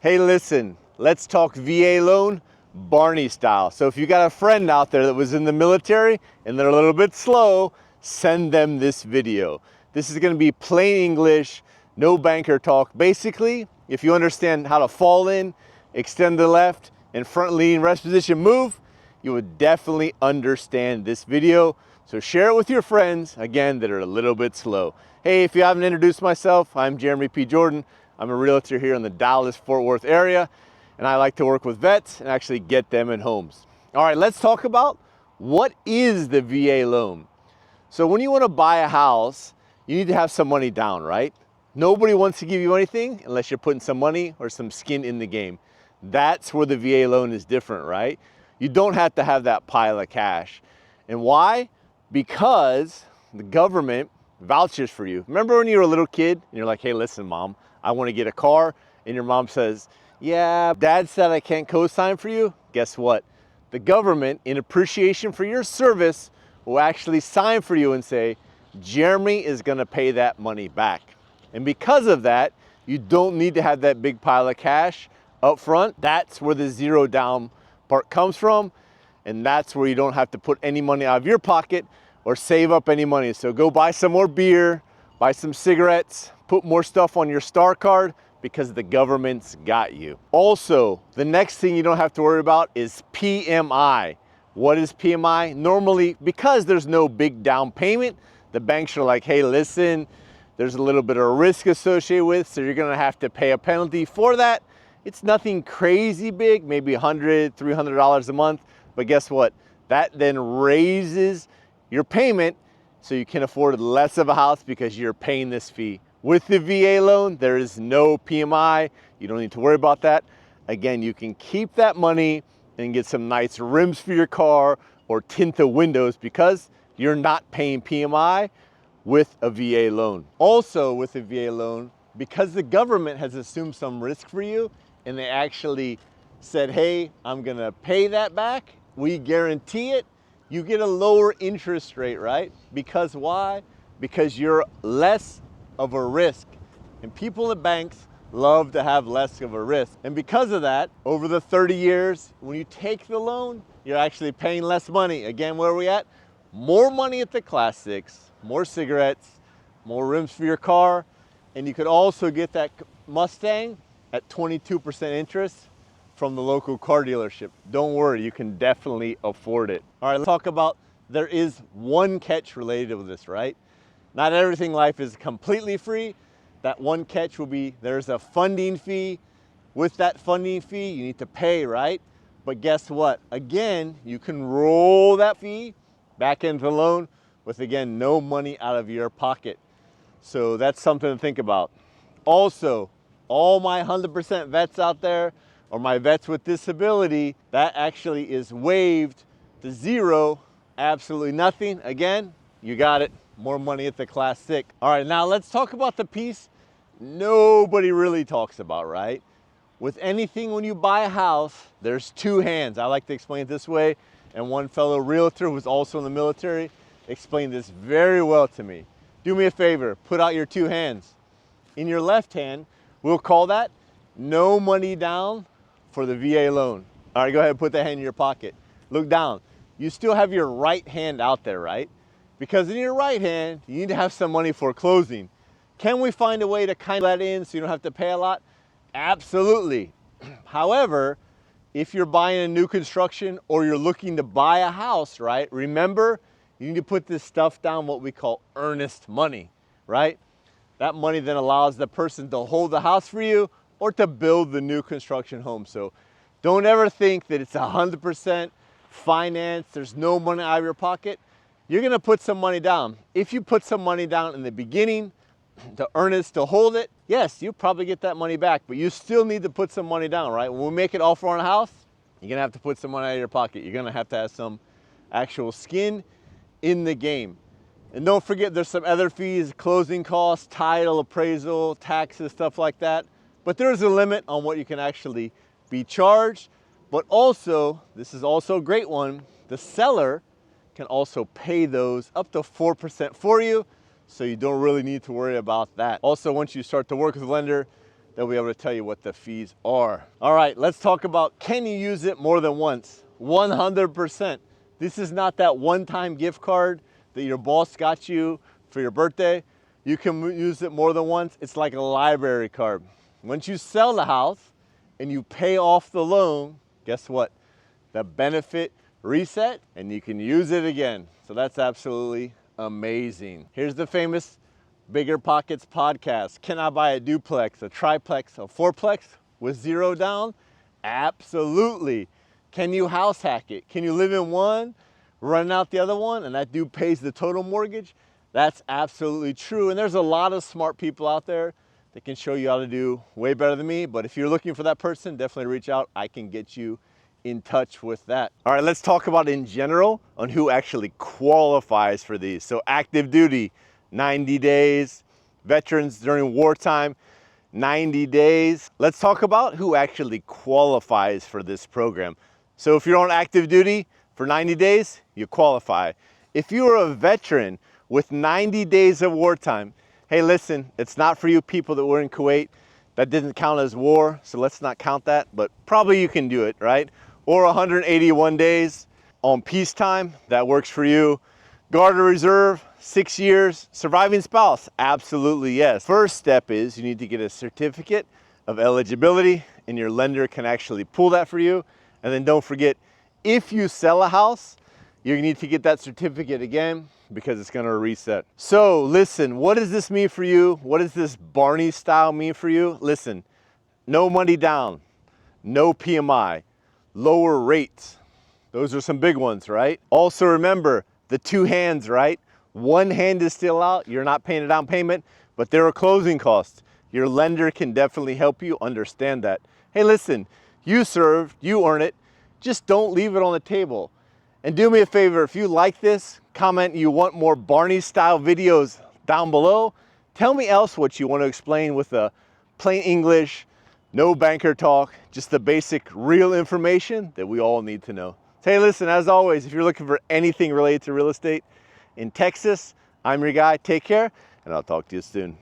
Hey, listen, let's talk VA loan Barney style. So if you got a friend out there that was in the military and they're a little bit slow, send them this video. This is going to be plain English, no banker talk. Basically, if you understand how to fall in, extend to the left, and front lean rest position move, you would definitely understand this video. So share it with your friends, again, that are a little bit slow. Hey, if you haven't introduced myself, I'm Jeremy P. Jordan. I'm a realtor here in the Dallas-Fort Worth area, and I like to work with vets and actually get them in homes. All right, let's talk about what is the VA loan. So when you want to buy a house, you need to have some money down, right? Nobody wants to give you anything unless you're putting some money or some skin in the game. That's where the VA loan is different, right? You don't have to have that pile of cash. And why? Because the government vouchers for you. Remember when you were a little kid and you're like, hey, listen, mom, I want to get a car. And your mom says, yeah, dad said I can't co-sign for you. Guess what? The government, in appreciation for your service, will actually sign for you and say, Jeremy is going to pay that money back. And because of that, you don't need to have that big pile of cash up front. That's where the zero down part comes from. And that's where you don't have to put any money out of your pocket or save up any money. So go buy some more beer, buy some cigarettes, put more stuff on your Star card because the government's got you. Also, the next thing you don't have to worry about is PMI. What is PMI? Normally, because there's no big down payment, the banks are like, hey, listen, there's a little bit of risk associated with, so you're gonna have to pay a penalty for that. It's nothing crazy big, maybe $100, $300 a month, but guess what? That then raises your payment so you can afford less of a house because you're paying this fee. With the VA loan, there is no PMI. You don't need to worry about that. Again, you can keep that money and get some nice rims for your car or tint the windows because you're not paying PMI with a VA loan. Also with a VA loan, because the government has assumed some risk for you and they actually said, hey, I'm gonna pay that back, we guarantee it, you get a lower interest rate, right? Because why? Because you're less of a risk. And people at banks love to have less of a risk. And because of that, over the 30 years, when you take the loan, you're actually paying less money. Again, where are we at? More money at the Class 6, more cigarettes, more rims for your car, and you could also get that Mustang at 22% interest from the local car dealership. Don't worry, you can definitely afford it. All right, let's talk about, there is one catch related to this, right? Not everything in life is completely free. That one catch will be, there's a funding fee. With that funding fee, you need to pay, right? But guess what? Again, you can roll that fee back into the loan with, again, no money out of your pocket. So that's something to think about. Also, all my 100% vets out there, or my vets with disability, that actually is waived to zero, absolutely nothing. Again, you got it, more money at the Class 6. All right, now let's talk about the piece nobody really talks about, right? With anything, when you buy a house, there's two hands. I like to explain it this way, and one fellow realtor who's also in the military explained this very well to me. Do me a favor, put out your two hands. In your left hand, we'll call that no money down for the VA loan. All right, go ahead and put that hand in your pocket. Look down. You still have your right hand out there, right? Because in your right hand, you need to have some money for closing. Can we find a way to kind of that in so you don't have to pay a lot? Absolutely. However, if you're buying a new construction or you're looking to buy a house, right? Remember, you need to put this stuff down, what we call earnest money, right? That money then allows the person to hold the house for you or to build the new construction home. So don't ever think that it's 100% finance, there's no money out of your pocket. You're gonna put some money down. If you put some money down in the beginning, to earnest, to hold it, yes, you probably get that money back, but you still need to put some money down, right? When we make an offer on a house, you're gonna have to put some money out of your pocket. You're gonna have some actual skin in the game. And don't forget, there's some other fees, closing costs, title, appraisal, taxes, stuff like that. But there's a limit on what you can actually be charged. But also, this is also a great one, the seller can also pay those up to 4% for you, so you don't really need to worry about that. Also, once you start to work with a lender, they'll be able to tell you what the fees are. All right, let's talk about, can you use it more than once? 100%. This is not that one-time gift card that your boss got you for your birthday. You can use it more than once. It's like a library card. Once you sell the house and you pay off the loan, guess what? The benefit reset and you can use it again. So that's absolutely amazing. Here's the famous Bigger Pockets podcast. Can I buy a duplex, a triplex, a fourplex with zero down? Absolutely. Can you house hack it? Can you live in one, run out the other one, and that dude pays the total mortgage? That's absolutely true. And there's a lot of smart people out there that can show you how to do way better than me. But if you're looking for that person, definitely reach out. I can get you in touch with that. All right, let's talk about in general on who actually qualifies for these. So active duty, 90 days. Veterans during wartime, 90 days. Let's talk about who actually qualifies for this program. So if you're on active duty for 90 days, you qualify. If you're a veteran with 90 days of wartime, hey, listen, it's not for you people that were in Kuwait. That didn't count as war, so let's not count that, but probably you can do it, right? Or 181 days on peacetime, that works for you. Guard or reserve, 6 years. Surviving spouse, absolutely yes. First step is you need to get a certificate of eligibility and your lender can actually pull that for you. And then don't forget, if you sell a house, you need to get that certificate again because it's gonna reset. So listen, what does this mean for you? What does this Barney style mean for you? Listen, no money down, no PMI, lower rates. Those are some big ones, right? Also remember the two hands, right? One hand is still out, you're not paying a down payment, but there are closing costs. Your lender can definitely help you understand that. Hey, listen, you served, you earn it, just don't leave it on the table. And do me a favor, if you like this, comment you want more Barney style videos down below. Tell me else what you want to explain with a plain English, no banker talk, just the basic real information that we all need to know. Hey, listen, as always, if you're looking for anything related to real estate in Texas, I'm your guy. Take care, and I'll talk to you soon.